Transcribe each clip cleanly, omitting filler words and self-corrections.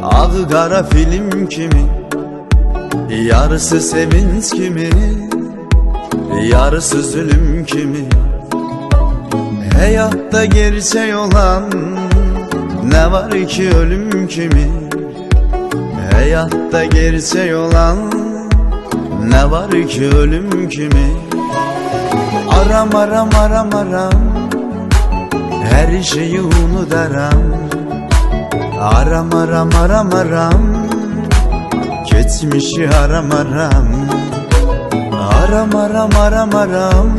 Ağı qara film kimi, yarısı sevinç kimi, yarısı zulüm kimi. Hayatta gerçek olan ne var ki ölüm kimi? Hayatta gerçek olan ne var ki ölüm kimi? Aram aram aram aram, her şeyi unudaram. Aram aram aram aram, geçmişi aram aram. Aram aram aram aram,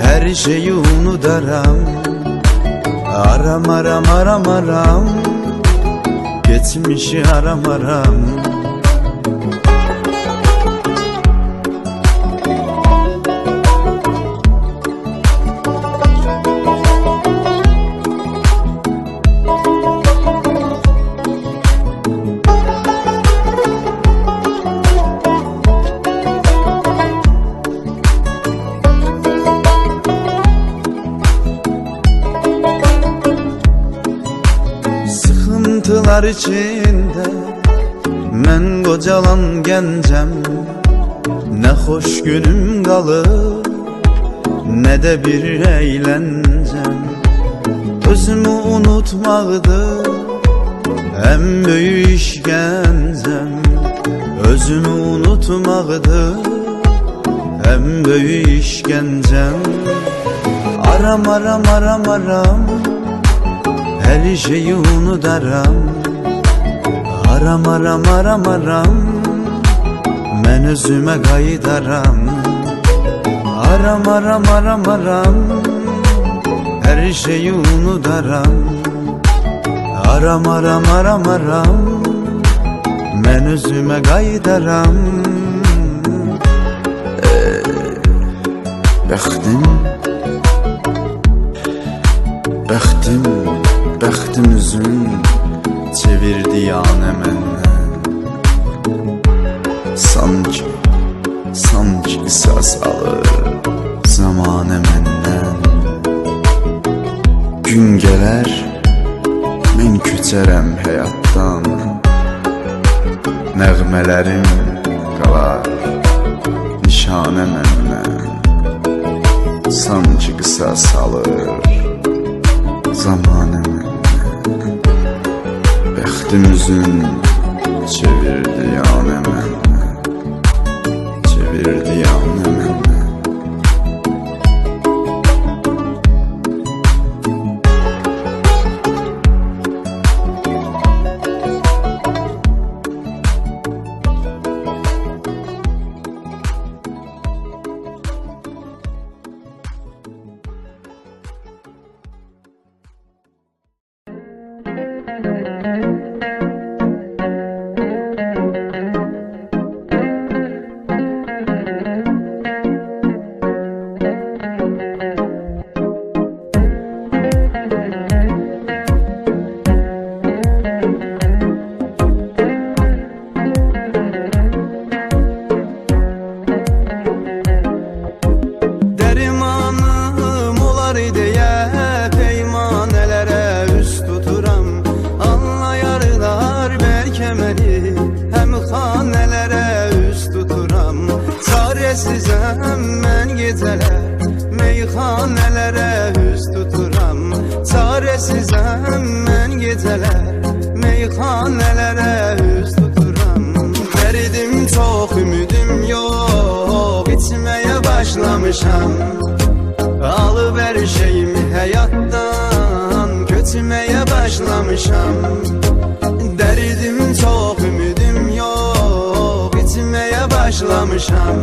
her şeyi unudaram. Aram aram aram aram, geçmişi aram aram. Sıkıntılar içinde mən qocalan gəncəm. Nə xoş günüm qalır, nə də bir əyləncəm. Özümü unutmaqdır ən böyük işgəncəm. Özümü unutmaqdır ən böyük işgəncəm. Aram aram aram aram, her şeyi unudaram. Aram aram aram aram, mən özümə qayıdaram. Aram aram aram aram, her şeyi unudaram. Aram aram aram aram, mən özümə qayıdaram. Bəxtim, bəxtim, bəxtim üzün çevirdi yanə məndən. Sanki qisas alır zamanə məndən. Gün gələr, mən köçərəm həyatdan. Nəğmələrim qalar nişanə məndən. Sanki qisas alır zamanə məndən. Bəxtim üzün çevirdi yanə məndən. Çevirdi yanə məndən. Çaresizəm mən gecələr, meyxanələrə üz tuturam. Çaresizəm mən gecələr, meyxanələrə üz tuturam. Dərdim çox, ümidim yox, içməyə başlamışam. Alıp hər şeyimi həyatdan, köçməyə başlamışam. Dərdim çox, ümidim yox, içməyə başlamışam.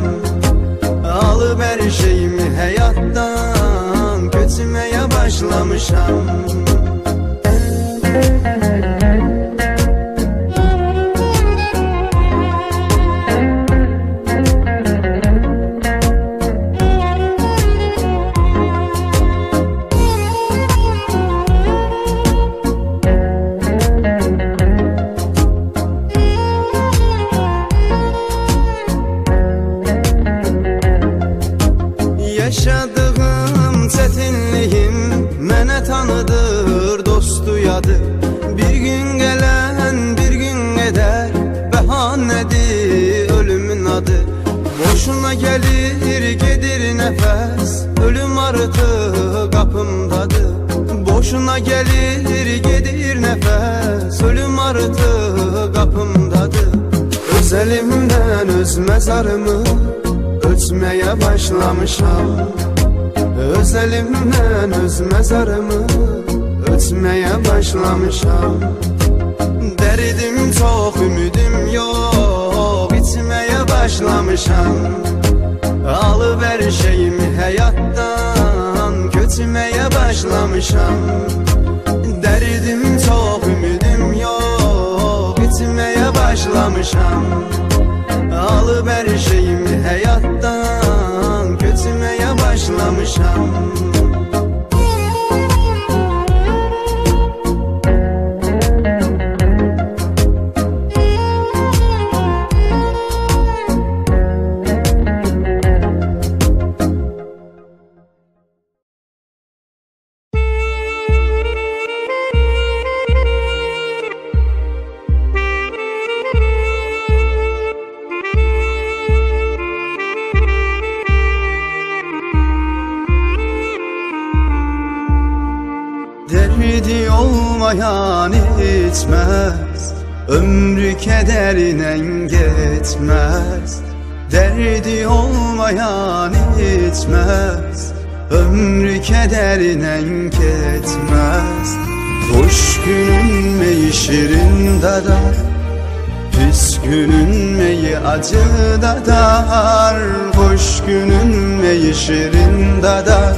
Alıp hər şeyimi həyatdan, köçməyə başlamışam. Yaşadığım çətinliyim mənə tanıdır, dostu yadı. Bir gün artıq qapımdadır. Boşuna gelir gedir nəfəs, ölüm artıq qapımdadır. Öz əlimdən öz məzarımı ölçməyə başlamışam. Öz əlimdən öz məzarımı ölçməyə başlamışam. Dərdim çox, ümidim yox, içməyə başlamışam. Alıb hər şeyimi həyatdan köçməyə başlamışam. Dərdim çox, ümidim yox, içməyə başlamışam. Alıb hər şeyimi həyatdan köçməyə başlamışam. Derdi olmayan içmez, ömrü kederine geçmez. Derdi olmayan içmez, ömrü kederine geçmez. Hoş günün meyi şirin dadar, pis günün meyi acı dadar. Hoş günün meyi şirin dadar,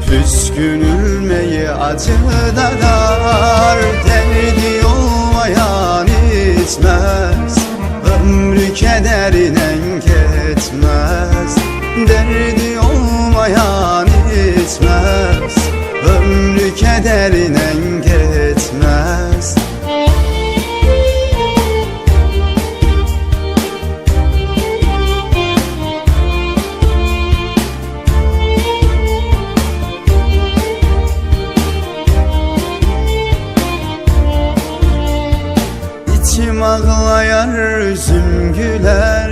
püskünülmeyi acı dadar. Derdi olmayan içmez, ömrü kederine geçmez. Derdi olmayan içmez, ömrü kederine geçmez. İçim ağlayar, üzüm güler,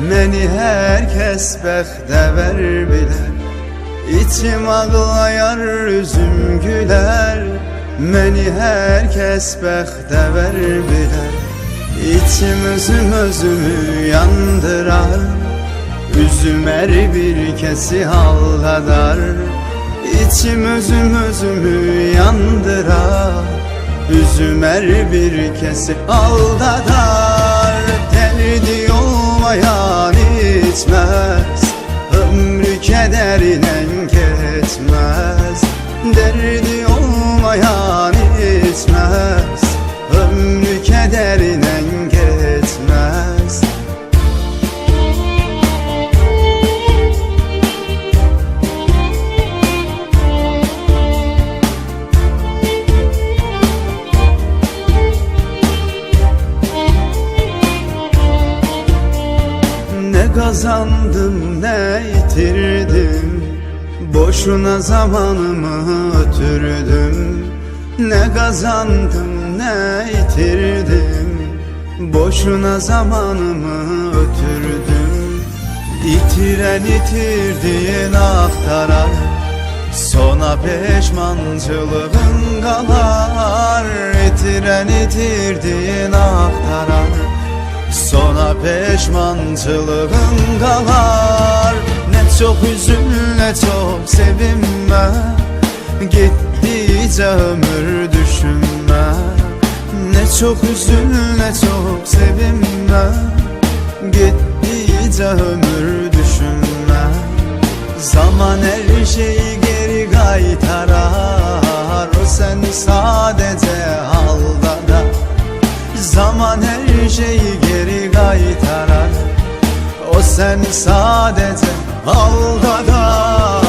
məni hər kəs bəxtəvər bilər. İçim ağlayar, üzüm gülər, məni hər kəs bəxtəvər bilər. İçim özümü yandırar, üzüm hər bir kəsi aldadar. İçim özümü yandırar, üzüm her bir kesi aldadar. Derdi olmayan içmez, ömrü kederine geçmez. Derdi olmayan içmez, ömrü kederine geçmez. Ne kazandım ne yitirdim, boşuna zamanımı ötürdüm. Ne kazandım ne yitirdim, boşuna zamanımı ötürdüm. İtiren itirdiğin aktarar, sona peşmancılığın kalar. İtiren itirdiğin aktarar, sona peşmancılığın kalar. Ne çok üzül ne çok sevinme, gittikçe ömür düşünme. Ne çok üzül ne çok sevinme, gittikçe ömür düşünme. Zaman her şeyi geri kaytarar, o seni sadece aldadar. Zaman her şeyi geri kaytarar, o seni sadece aldadar.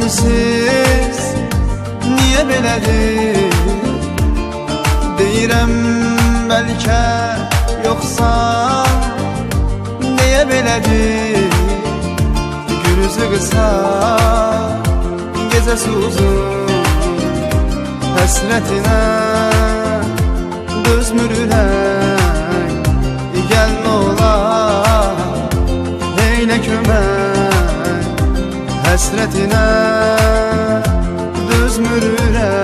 sensiz niye belədir? Deyirəm bəlkə yoxsa niyə belədir? Günüzü qısa, gecəsi uzun, həsrətinə dözmür ürək. Gəlmə olar, eylə kömək, həsrətinə dözmür ürək.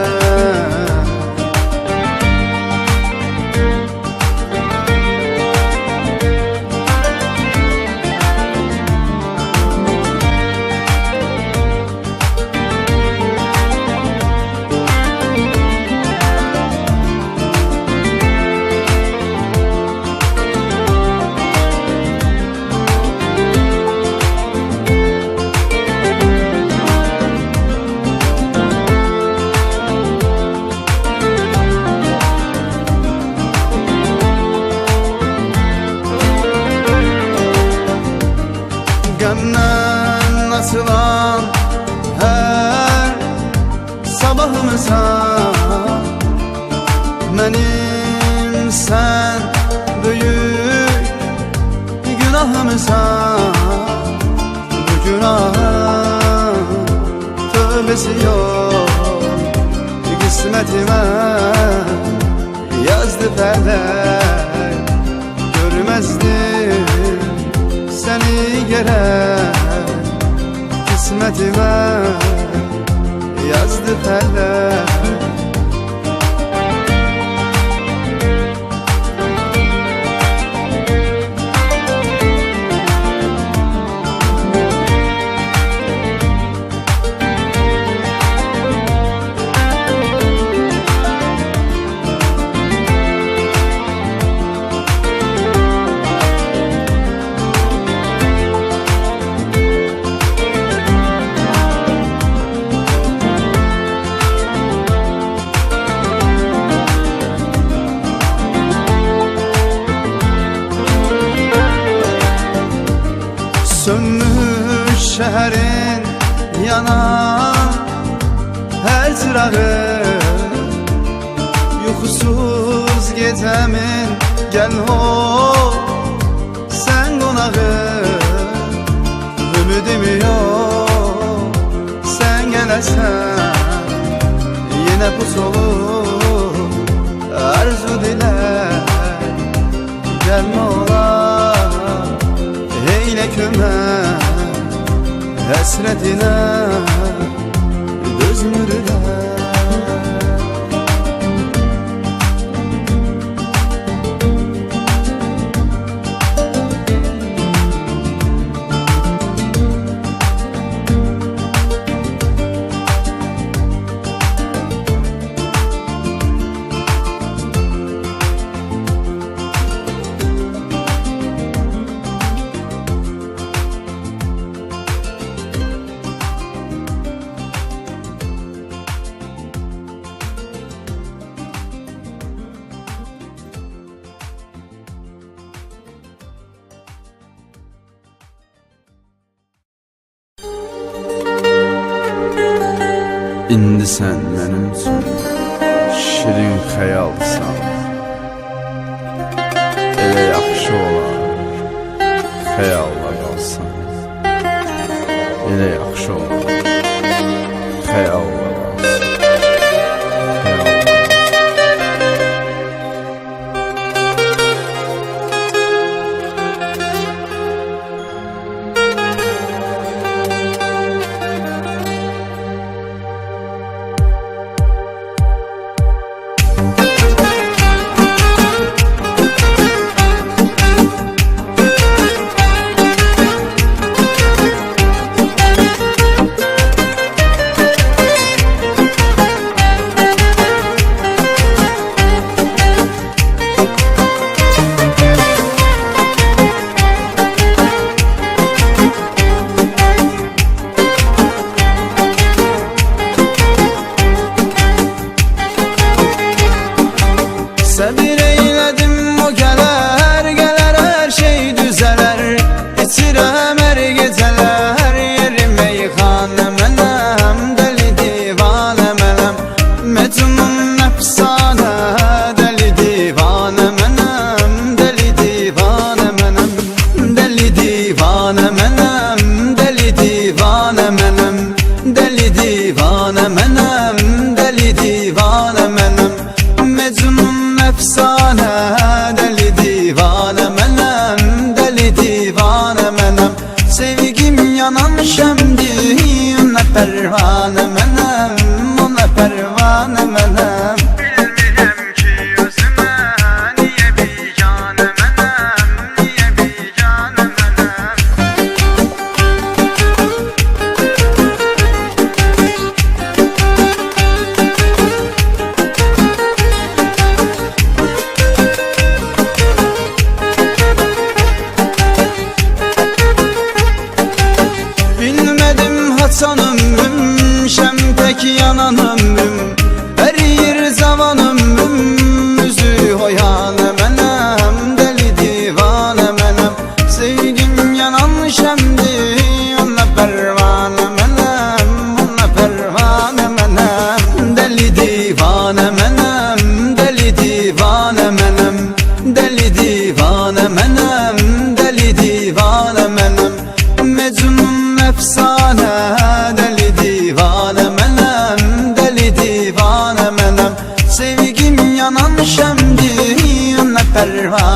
Qəmdən açılan hər sabahımıza mənim sən böyük günahımıza, bu günahın tövbəsi yox, qismətimə yazdı fələk. Görməzdim səni gərək, qismətimə yazdı fələk. Sönmüş şəhərin yanan hər çırağı, yuxusuz gecəmin gəl ol sən qonağı. Ümidim yox sən gələsən, yenə pus olur arzu dilək. Gəlmə olar, eylə kömək, həsrətinə dözmür ürək. İndi sən mənim üçün şirin xəyalsan. Elə yaxşı olar xəyalla qalsan. Elə yaxşı olar xəyalla qalsan.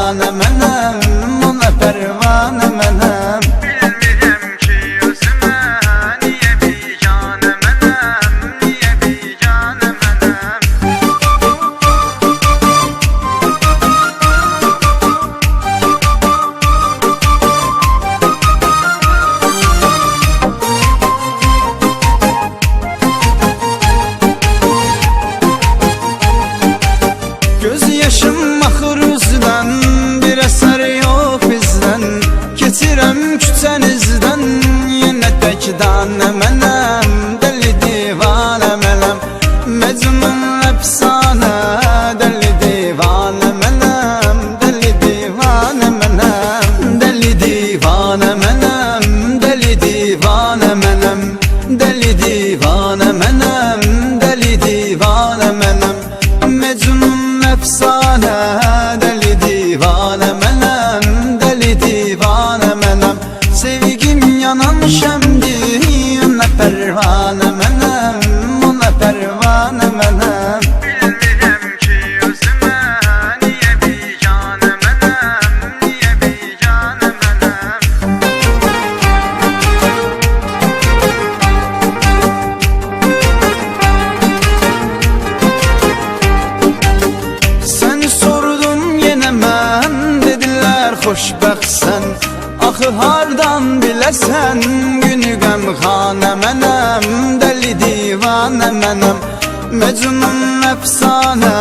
pervane menem, ona pervane menem. Bilmirəm ki özümə niyə biganə mənəm, niyə biganə mənəm. Göz yaşım axır üzdən, bir əsər yox bizdən. Keçirəm küçənizdən, yenə tək danə mənəm. Dəli divanə mənəm, məcnun əfsanə. Dəli divanə mənəm, dəli divanə mənəm. Dəli divanə mənəm, dəli divanə mənəm. Dəli divanə mənəm, dəli divanə mənəm. Mecnun efsane, deli divane menem, deli divane menem. Sevgim yanan şemdi, ona pervane menem, ona pervane menem. Bilmirəm ki özümə niyə biganə mənəm, niyə biganə mənəm. Seni sordum yenə mən, dedilər xoşbəxtsən. Axı hardan biləsən, günü qəmxanə mənəm. Dəli divanə mənəm, mecnun əfsanə.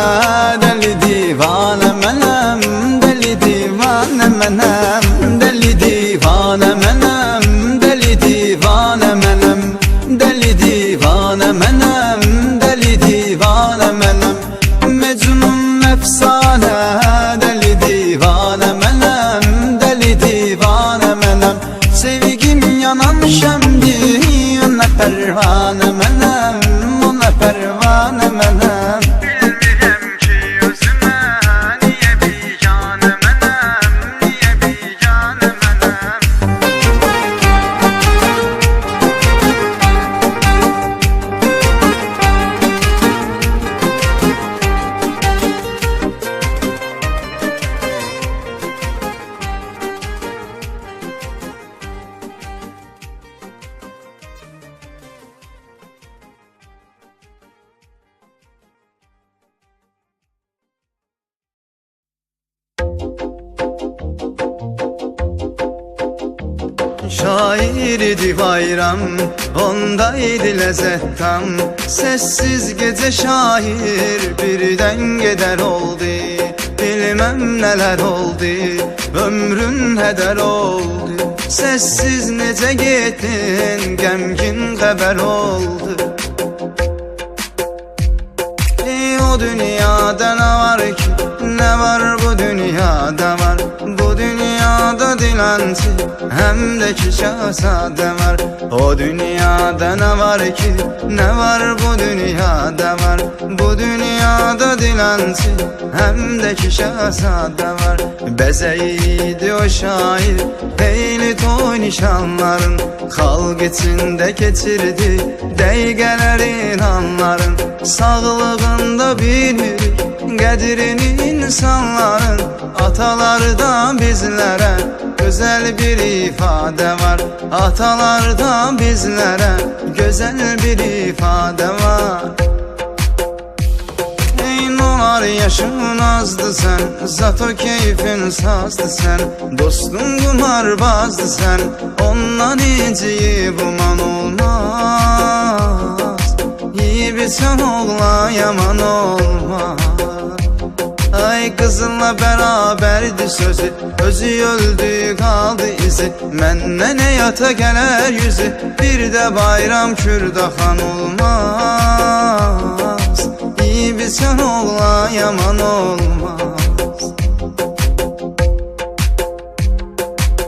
Dəli divanə mənəm, dəli divanə mənəm. Dəli divanə mənəm, dəli divanə mənəm. Dəli divanə mənəm, dəli divanə mənəm. Mecnun efsane, deli divane menem, deli divane menem. Sevgim yanan şemdi, ona pervane menem, ona pervane menem. Bilmirəm ki özümə niyə biganə mənəm, niyə biganə mənəm. Şair idi bayram, ondaydı lezzet tam. Sessiz gece şair birden gider oldu. Bilmem neler oldu, ömrün heder oldu. Sessiz nece gittin, gemgin haber oldu. O dünyada ne var ki, ne var bu dünyada var. Bu dünyada dilenci hem de ki şahzade var. O dünyada ne var ki, ne var bu dünyada var. Bu dünyada dilenci hem de ki şahzade var. Bezeydi o şair eyli toy nişanların. Halk içinde geçirdi değgelerin anların. Sağlığında bilir qədrini insanların. Atalardan bizlere güzel bir ifade var. Atalardan bizlere güzel bir ifade var. Eynolar yaşın azdı sen, zato keyfin sazdı sen. Dostun kumarbazdı sen, ondan inciyi buman olmaz. İyi bir sen oğla yaman olmaz. Ay kızınla beraberdi sözü, özü öldü kaldı izi. Menden yata geler yüzü, bir de bayram kürdahan olmaz. İyi bir sen oğla yaman olmaz.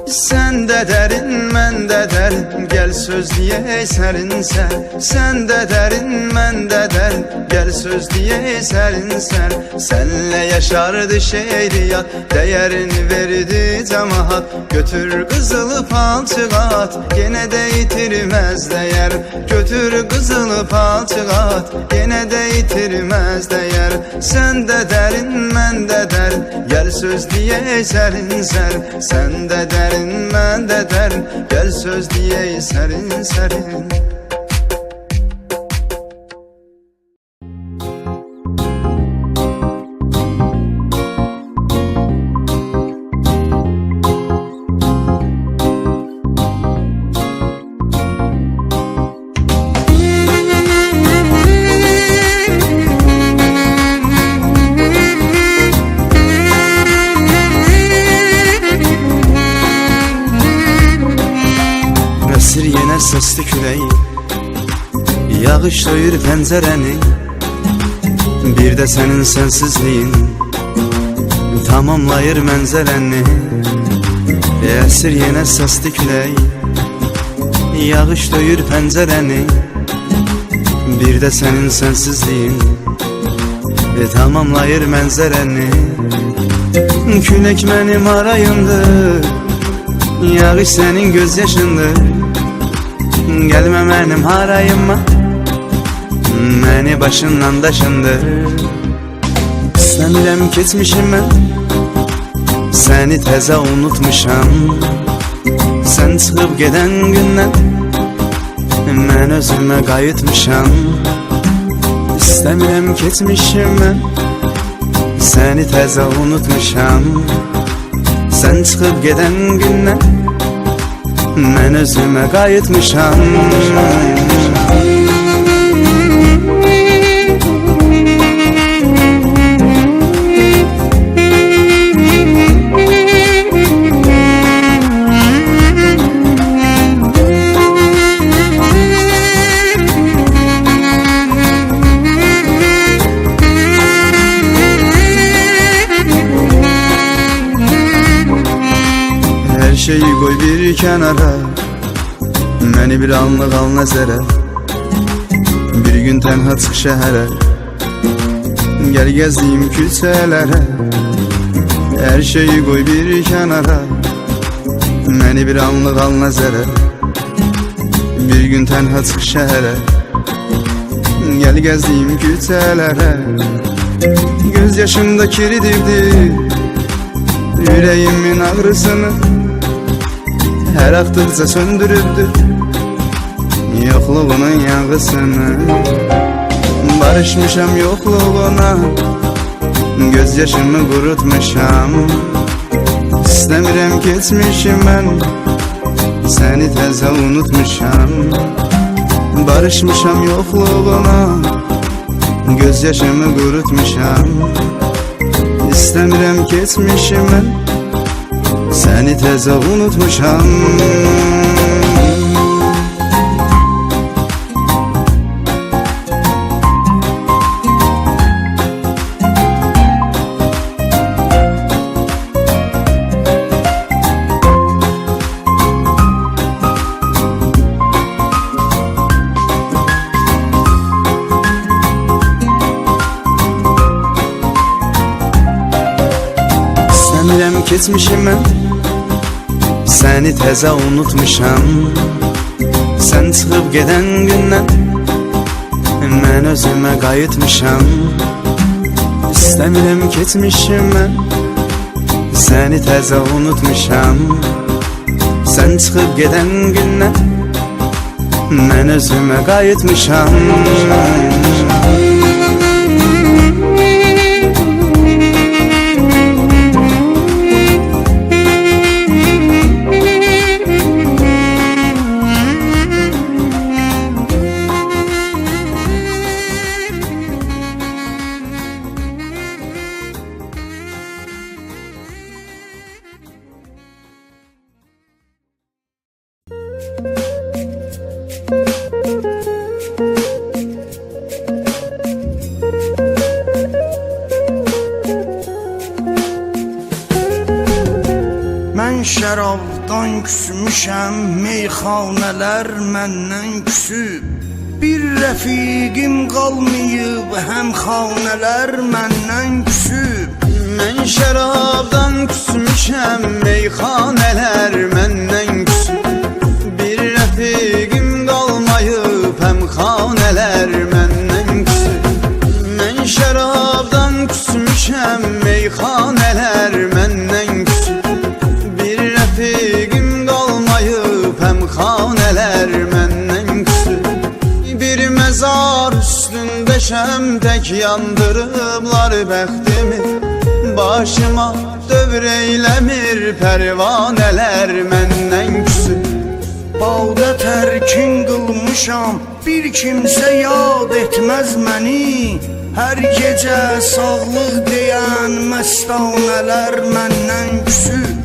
Sen de derin, mən de derin, gel söz diye serin ser. Sen de derin, mən de derin, gel söz diye serin ser. Senle yaşardı şehriyat, değerini verdi cemaat. Götür kızılı palçıgat, gene de yitirmez değer. Götür kızılı palçıgat, gene de yitirmez değer. Sen de derin, mən de derin, gel söz diye serin ser. Sen de derin, mən de derin, gel söz diye serin serin. Esir yine sesli küleği, yağış döyür pencereni. Bir de senin sensizliğin tamamlayır mənzərəni. Esir yine sesli küleği, yağış döyür pencereni. Bir de senin sensizliğin tamamlayır mənzərəni. Külək mənim arayımdır, yağış senin gözyaşındır. Gelme benim harayıma, beni başından daşındır. İstəmirəm keçmişim mən, seni təzə unutmuşam. Sen çıxıb gedən gündən mən özümə qayıtmışam. İstəmirəm keçmişim mən, seni təzə unutmuşam. Sen çıxıb gedən gündən mən özümə qayıtmışam. Her şeyi koy bir kenara, beni bir anlık al nəzərə. Bir gün tənha çıx şəhərə, gel gəziyim küçələrə. Her şeyi koy bir kenara, beni bir anlık al nəzərə. Bir gün tənha çıx şəhərə, gel gəziyim küçələrə. Göz yaşımda kiridirdi yüreğimin ağrısını, her aktıkça söndürüldü yokluğunun yağısını. Barışmışam yokluğuna, gözyaşımı kurutmuşam. İstəmirəm keçmişim mən, seni təzə unutmuşam. Barışmışam yokluğuna, gözyaşımı kurutmuşam. İstəmirəm keçmişim mən, seni təzə unutmuşam. İstəmirəm keçmişim mən, seni təzə unutmuşam. Sen çıxıb gedən gündən mən özümə qayıtmışam. İstəmirəm keçmişim mən, seni təzə unutmuşam. Sen çıxıb gedən gündən mən özümə qayıtmışam. Mən şərab şərabdan küsmüşəm, meyxanələr məndən küsüb. Bir rəfiqim qalmayıb, həm xanələr məndən küsüb. Mən şərabdan küsmüşəm, meyxanələr məndən küsüb. Bir rəfiqim qalmayıb, həm xanələr məndən küsüb. Mən şərabdan küsmüşəm, meyxanələr məndən küsüb. Bir rəfiqim qalmayıb, həm xanələr məndən küsüb. Bir məzar üstündəşəm, tək yandırıblar bəxtimi. Başıma dövr eyləmir, pərvanələr məndən küsüb. Bağda tərkin qılmışam, bir kimsə yad etməz məni. Hər gecə sağlıq deyən məstanələr məndən küsüb.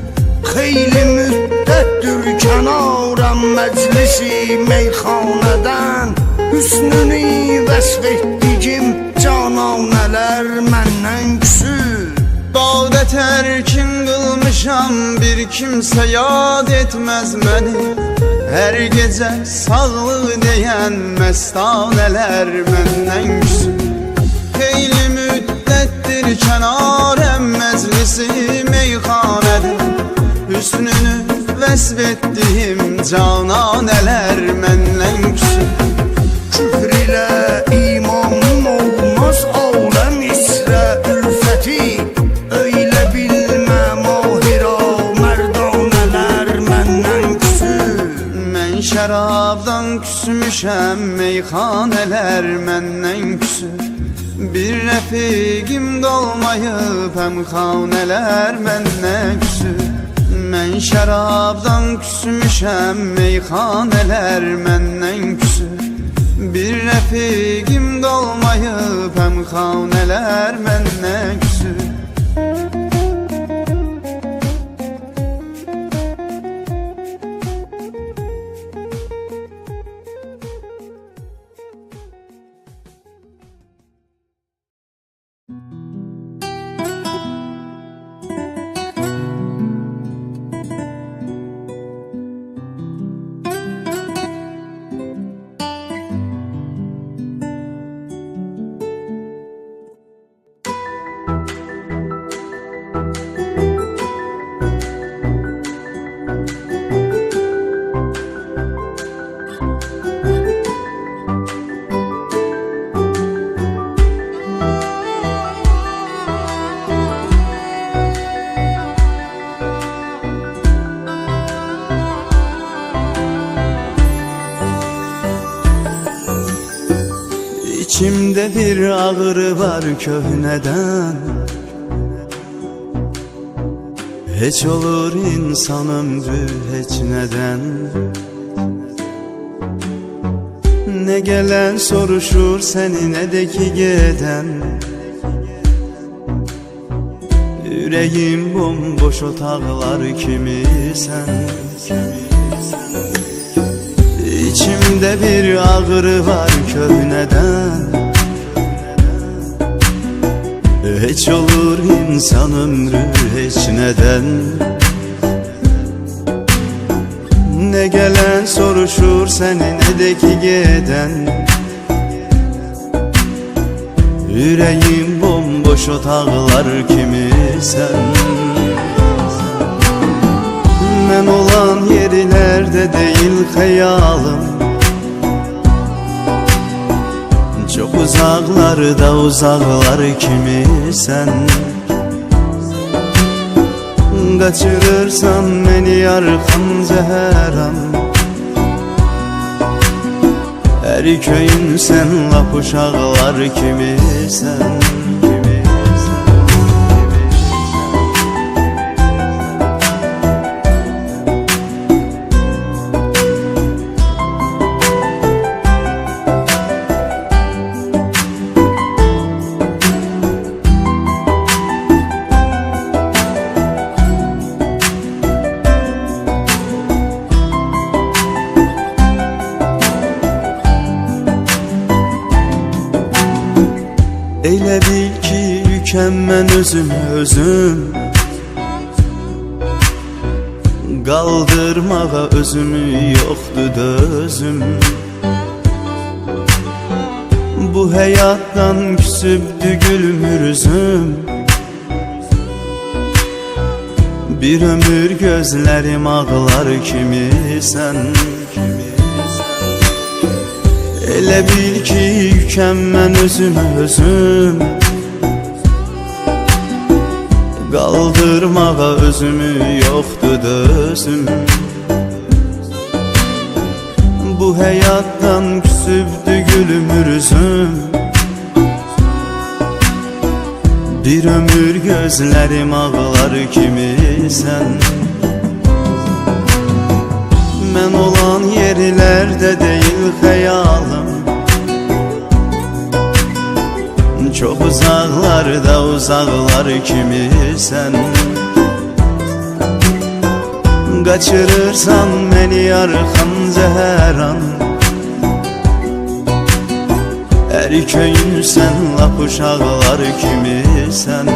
Xeyli müddətdir kənarəm məclisi meyxanədən. Hüsnünü vəsf etdigim cananələr məndən küsüb. Bağda tərkin qılmışam, bir kimsə yad etməz məni. Hər gecə sağlıq deyən məstanələr məndən küsüb. Xeyli müddətdir kənarəm məclisi meyxanədən. Hüsnünü vəsf etdiyim cananələr məndən küsüb. Küfr ilə imanım olmaz, aləm isrə ülfəti. Öylə bilmə mahira, mərdanələr məndən küsüb. Mən şərabdan küsmüşəm, meyxanələr məndən küsüb. Bir rəfiqim qalmayıb, həm xanələr məndən küsüb. Mən şərabdan küsmüşəm, meyxanələr məndən küsüb. Bir rəfiqim qalmayıb, həm xanələr məndən küsüb. İçimdə bir ağrı var köhnədən. Heç olur insan ömrü heç nədən. Nə gələn soruşur səni, nə də ki gedən. Ürəyim bomboş otaqlar kimi sən. İçimdə bir ağrı var köhnədən. Heç olur insan ömrü heç nədən. Nə gələn soruşur səni, nə də ki gedən. Ürəyim bomboş otaqlar kimi sən. Mən olan yerlərdə deyil xəyalım, çox uzaqlarda uzaqlar kimi sən. Qaçırırsan məni arxamca hər an. Hər köyün sən lap uşaqlar kimi sən. Elə bil ki yükəm mən özüm. Qaldırmağa özümü yoxdur dözüm. Bu həyatdan küsübdü gülmür üzüm. Bir ömür gözlərim ağlar kimi sən. Elə bil ki yükəm mən özümə özüm. Qaldırmağa özümü yoxdur dözüm. Bu həyatdan küsübdü gülmür üzüm. Bir ömür gözlərim ağlar kimi sən. Mən olan yerlərdə deyil xəyalım. Çox uzaqlarda uzaqlar kimi sən. Qaçırırsan məni arxamca hər an. Hər köyün sən lap uşaqlar kimi sən.